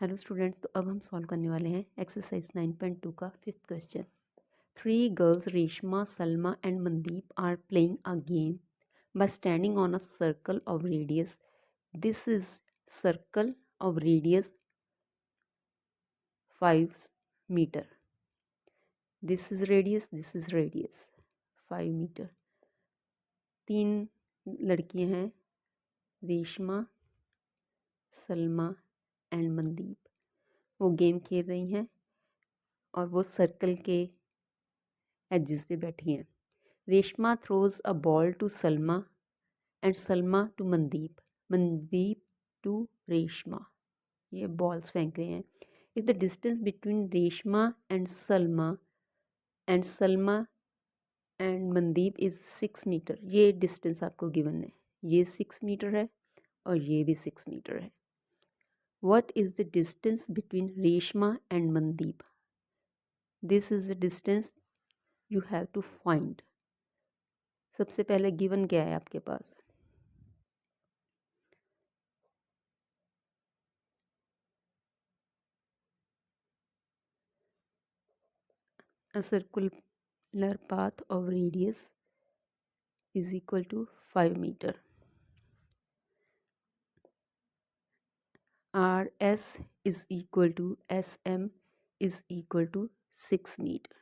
Hello students, तो अब हम सॉल्व करने वाले हैं एक्सरसाइज 9.2 का 5th question. 3 girls Reshma, Salma and Mandeep are playing a game by standing on a circle of radius. This is circle of radius 5 meter. This is radius 5 meter. 3 लड़कियां हैं, Reshma, Salma and Mandeep. वो गेम खेल रही हैं और वो सर्कल के एजेस पे बैठी हैं। Reshma throws a ball to Salma and Salma to Mandeep, Mandeep to Reshma. ये बॉल्स फेंक रहे हैं। If the distance between Reshma and Salma and Mandeep is 6 metre. ये डिस्टेंस आपको गिवन है, ये 6 मीटर है और ये भी 6 मीटर है। What is the distance between Reshma and Mandeep? This is the distance you have to find. सबसे पहले गिवन क्या है आपके पास? A circular path of radius is equal to 5 meter. RS is equal to SM is equal to 6 meter.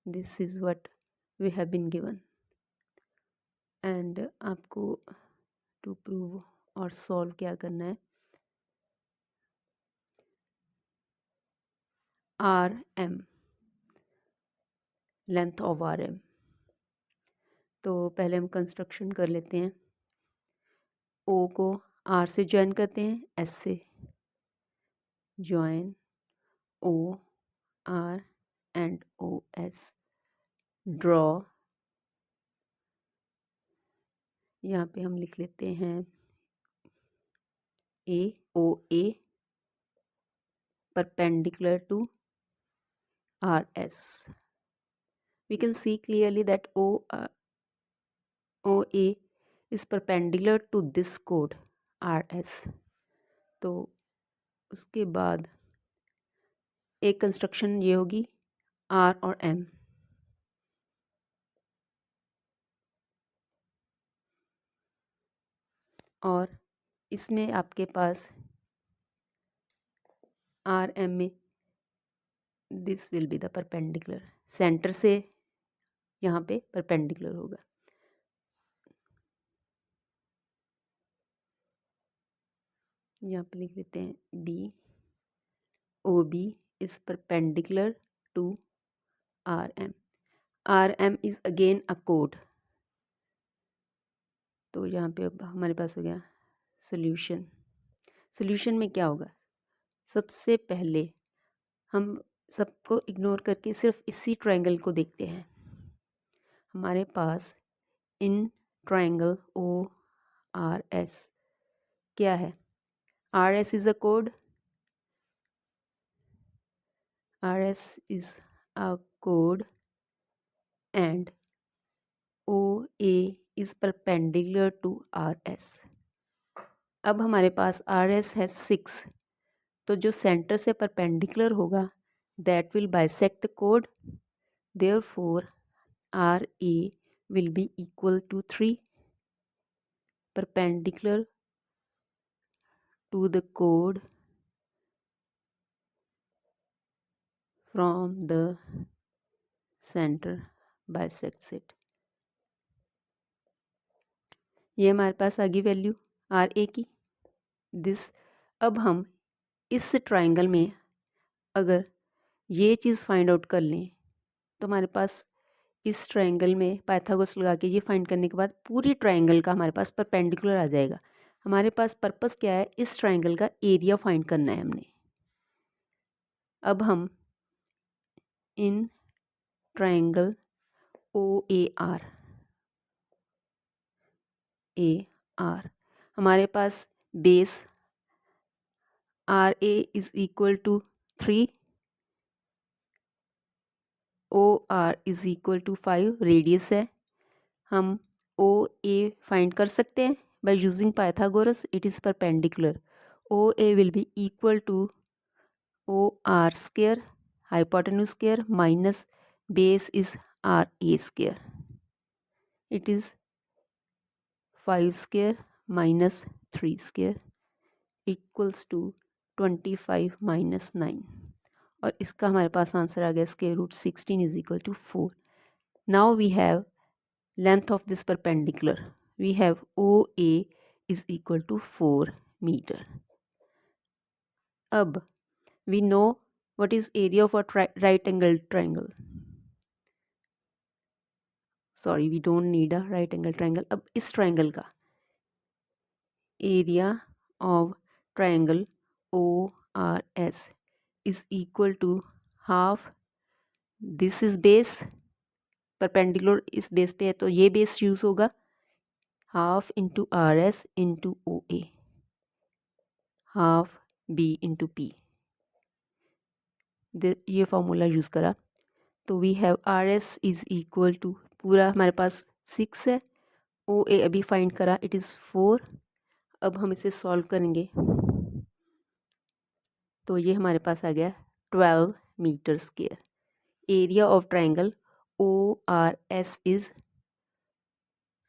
This is what we have been given. And आपको to prove और solve क्या करना है? RM, length of RM. तो पहले हम construction कर लेते हैं। O को R से ज्वाइन करते हैं, S से join O R and OS। Draw, यहाँ पे हम लिख लेते हैं AOA perpendicular to RS. We can see clearly that OA is perpendicular to this chord RS. तो उसके बाद एक कंस्ट्रक्शन ये होगी R और M। और इसमें आपके पास RM में this will be the perpendicular, centre से यहाँ पे परपेंडिकुलर होगा। यहाँ पे लिख लेते हैं B, OB is perpendicular to RM. RM is again a chord. तो यहाँ पे अब हमारे पास हो गया सोल्यूशन। सोल्यूशन में क्या होगा? सबसे पहले हम सबको इग्नोर करके सिर्फ इसी ट्रायंगल को देखते हैं। हमारे पास इन ट्रायंगल ORS क्या है? RS is a chord. RS is a chord and OA is perpendicular to RS. अब हमारे पास RS है 6, तो जो सेंटर से परपेंडिकुलर होगा that will bisect the chord. Therefore RA will be equal to 3 perpendicular to the chord from the center bisects it. ये हमारे पास आ गई वैल्यू RA की। दिस अब हम इस ट्रायंगल में अगर ये चीज़ फाइंड आउट कर लें तो हमारे पास इस ट्रायंगल में पाइथागोरस लगा के ये फाइंड करने के बाद पूरी ट्रायंगल का हमारे पास परपेंडिकुलर आ जाएगा। हमारे पास पर्पस क्या है? इस ट्रायंगल का एरिया फाइंड करना है हमने। अब हम इन ट्रायंगल OAR हमारे पास base RA is equal to 3, OR is equal to 5, radius है। हम OA फाइंड कर सकते हैं by using Pythagoras, it is perpendicular. OA will be equal to OR square, hypotenuse square minus base is RA square. It is 5 square minus 3 square equals to 25 minus 9 और इसका हमारे पास answer आ गया square root 16 is equal to 4. Now we have length of this perpendicular. We have OA is equal to 4 metre. अब we know what is area of a right angled triangle. Sorry, we don't need a right angled triangle. अब इस triangle का area of triangle ORS is equal to half. This is base, perpendicular इस base पे है तो ये base use होगा half into RS into OA, half B into P. ये फॉर्मूला यूज़ करा तो we have RS is equal to पूरा हमारे पास 6 है. OA अभी फाइंड करा इट इज़ 4. अब हम इसे सॉल्व करेंगे तो ये हमारे पास आ गया 12 metre square. Area of triangle ORS is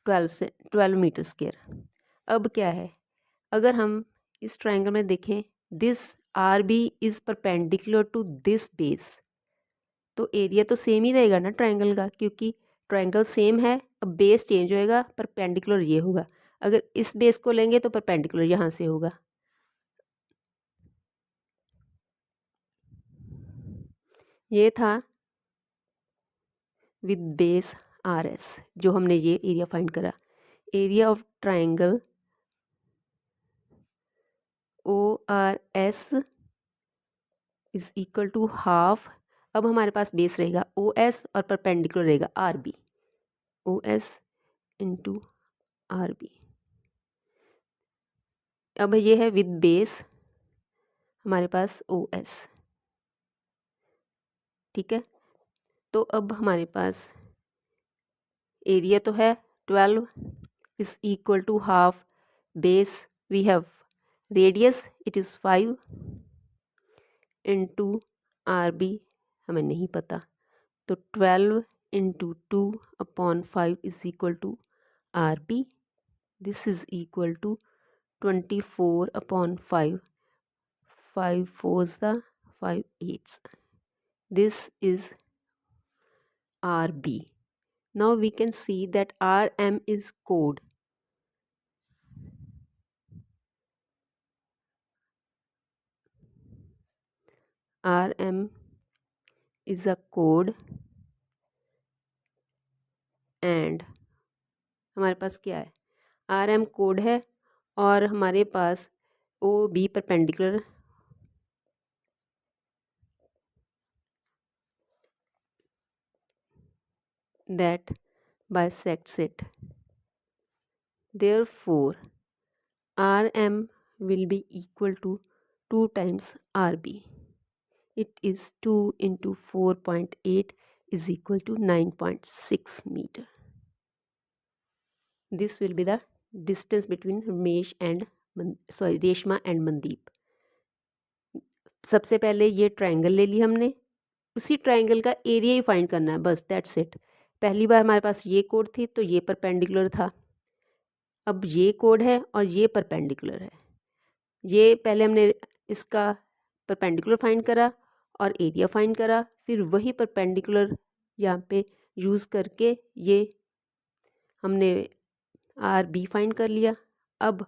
12 metre square. अब क्या है, अगर हम इस ट्राइंगल में देखें this RB is perpendicular to this base तो एरिया तो सेम ही रहेगा ना ट्राइंगल का, क्योंकि ट्राइंगल सेम है. अब बेस चेंज होएगा, परपेंडिकुलर ये होगा. अगर इस बेस को लेंगे तो परपेंडिकुलर यहाँ से होगा. ये था विद बेस RS जो हमने ये एरिया फाइंड करा. Area of triangle ORS is equal to half. अब हमारे पास बेस रहेगा OS और परपेंडिकुलर रहेगा RB. OS into RB. अब ये है विद बेस हमारे पास OS. ठीक है, तो अब हमारे पास एरिया तो है 12 is equal to half base we have radius it is 5 into RB हमें नहीं पता तो 12 into 2 upon 5 is equal to RB. This is equal to 24 upon 5. 5 4s the 5 8s. This is RB. Now we can see that RM is code. RM is a code and हमारे पास क्या है, RM code है और हमारे पास OB perpendicular that bisects it. Therefore, RM will be equal to 2 times RB. It is 2 into 4.8 is equal to 9.6 meter. This will be the distance between Reshma and Mandeep. सबसे पहले ये triangle ले ली हमने, उसी ट्राइंगल का एरिया ही फाइंड करना है बस, दैट्स इट. पहली बार हमारे पास ये कोड थी तो ये परपेंडिकुलर था. अब ये कोड है और ये परपेंडिकुलर है. ये पहले हमने इसका परपेंडिकुलर फाइंड करा और एरिया फाइंड करा, फिर वही परपेंडिकुलर यहाँ पे यूज़ करके ये हमने RB फाइंड कर लिया. अब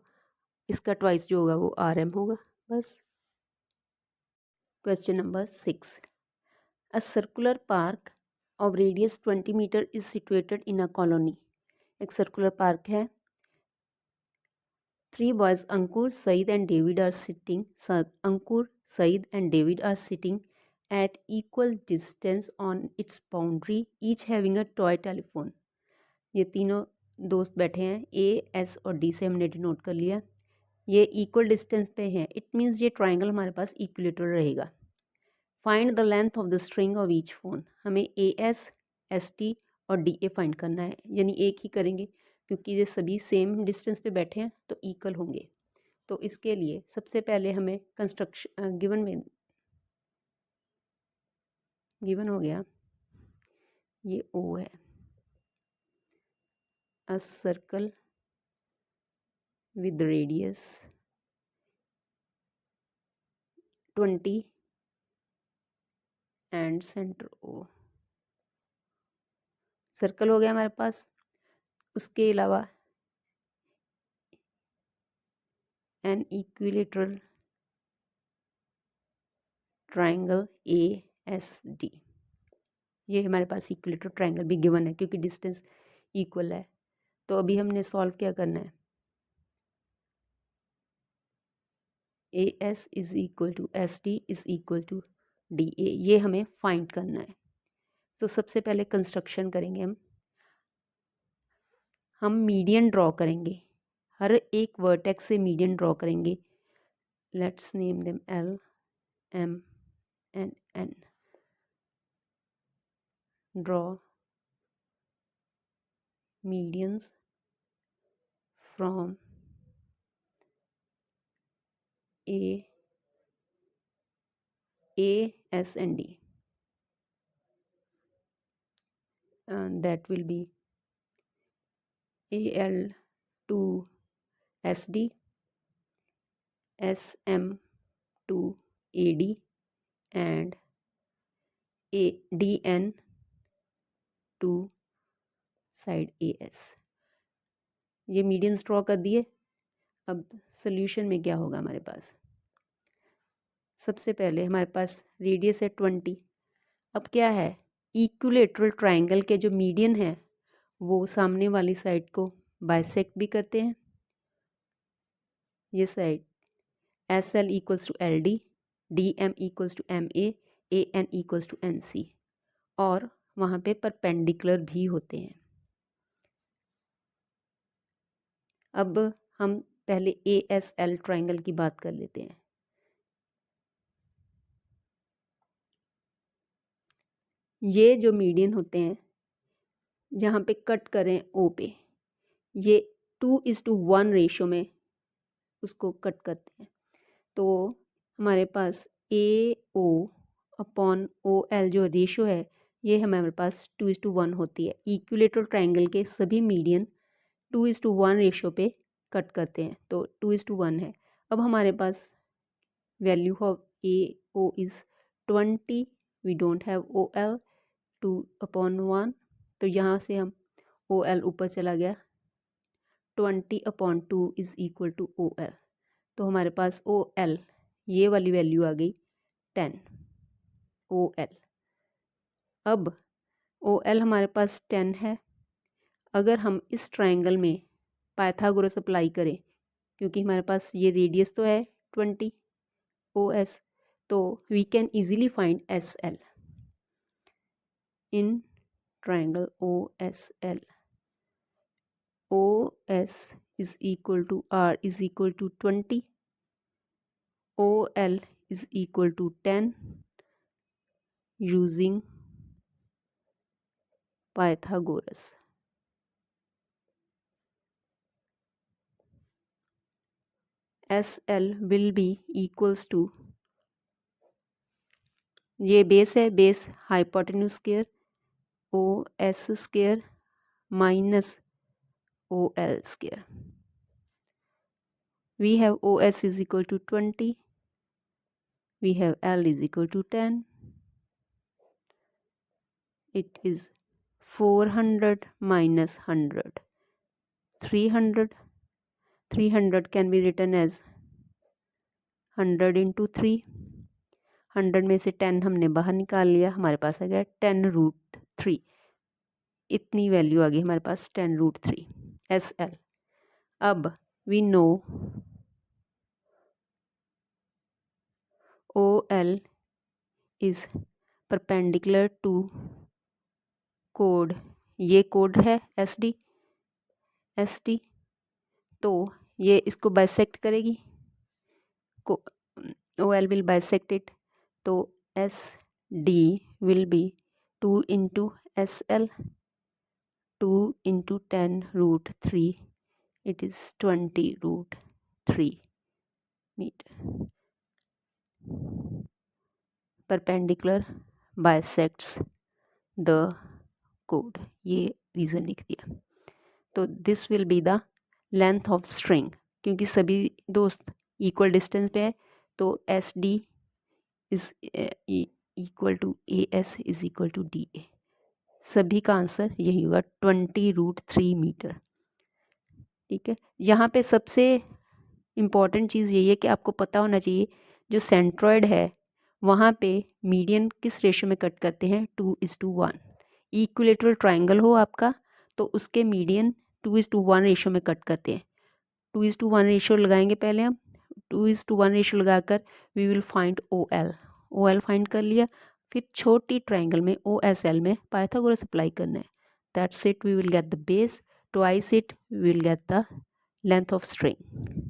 इसका ट्वाइस जो होगा वो RM होगा बस. Question number 6. A circular park of radius 20 metre is situated in a colony. एक सर्कुलर पार्क है. 3 boys Ankur, Saeed and David are sitting. Ankur, Saeed and David are sitting at equal distance on its boundary, each having a toy telephone. ये तीनों दोस्त बैठे हैं. A, S और D से हमने डिनोट कर लिया. ये इक्वल डिस्टेंस पे हैं. इट मीन्स ये ट्राइंगल हमारे पास इक्विलेटरल रहेगा. Find the length of the string of each phone. हमें AS, ST और DA फाइंड करना है, यानी एक ही करेंगे क्योंकि ये सभी सेम डिस्टेंस पे बैठे हैं तो इक्वल होंगे. तो इसके लिए सबसे पहले हमें कंस्ट्रक्शन गिवन हो गया, ये ओ है, a circle with radius 20 and centre O. Circle हो गया हमारे पास। उसके अलावा an equilateral triangle A S D, ये हमारे पास इक्विलेटरल ट्राइंगल भी गिवन है क्योंकि डिस्टेंस इक्वल है। तो अभी हमने सॉल्व क्या करना है, A S is equal to S D is equal to D A, ये हमें फाइंड करना है। तो सबसे पहले कंस्ट्रक्शन करेंगे हम मीडियन ड्रॉ करेंगे, हर एक वर्टेक्स से मीडियन ड्रॉ करेंगे। Let's name them L M and N. Draw medians from A, S and D, and that will be AL to SD, SM to AD and DN to side AS। ये medians draw कर दिए। अब solution में क्या होगा हमारे पास, सबसे पहले हमारे पास रेडियस है 20। अब क्या है, इक्विलेटरल ट्राइंगल के जो मीडियन है वो सामने वाली साइड को बाइसेक्ट भी करते हैं। ये side S L equals to L D, D M equals to M A N equals to N C, और वहाँ पे परपेंडिकुलर भी होते हैं। अब हम पहले ए एस एल ट्राइंगल की बात कर लेते हैं। ये जो मीडियन होते हैं जहाँ पे कट करें ओ पे, ये 2:1 रेशो में उसको कट करते हैं। तो हमारे पास ए ओ अपॉन ओ एल जो रेशो है ये हमारे पास 2:1 होती है। इक्विलेटरल ट्राइंगल के सभी मीडियन 2:1 रेशो पे कट करते हैं, तो 2:1 है। अब हमारे पास value of A O is 20, we don't have O L, 2/1, तो यहाँ से हम ओ एल ऊपर चला गया, 20/2 is equal to O L. तो हमारे पास ओ एल ये वाली वैल्यू आ गई 10 ओ एल। अब ओ एल हमारे पास 10 है। अगर हम इस ट्राइंगल में पाइथागोरस अप्लाई करें, क्योंकि हमारे पास ये रेडियस तो है 20 ओ एस, तो we can easily find S L in triangle O S L. O S is equal to R is equal to 20, O L is equal to 10 using Pythagoras। SL will be equals to, ये base है, base hypotenuse square O S square minus O L square. we have OS is equal to 20, we have L is equal to 10, it is 400 minus 100, 300, 300 can be written as 100 into 3, 100 में से 10 हमने बाहर निकाल लिया, हमारे पास आ गया 10√3, इतनी वैल्यू आ गई हमारे पास 10√3 SL। अब we know OL is perpendicular to कोड, ये कोड है SD, तो ये इसको बाइसेक्ट करेगी, OL विल बाइसेक्ट इट, तो SD will be 2 into SL, 2 into 10√3, it is 20√3 metre. Perpendicular bisects the कोड, ये रीज़न लिख दिया। तो this will be the length of string, क्योंकि सभी दोस्त इक्वल डिस्टेंस पे है तो S D is equal to A S is equal to D A. सभी का आंसर यही होगा 20√3 मीटर। ठीक है, यहाँ पे सबसे इम्पॉर्टेंट चीज़ यही है कि आपको पता होना चाहिए जो सेंट्रॉयड है वहाँ पे मीडियन किस रेशो में कट करते हैं, 2:1। इक्विलेटरल ट्राइंगल हो आपका तो उसके मीडियन 2:1 रेशो में कट करते हैं। 2:1 रेशो लगाएंगे पहले हम, 2:1 रेशो लगाकर we will find O L. O L find कर लिया, फिर छोटी ट्राइंगल में ओ एस एल में पाइथागोरस अप्लाई करना है। That's it, we will get the base, twice it we will get the length of string.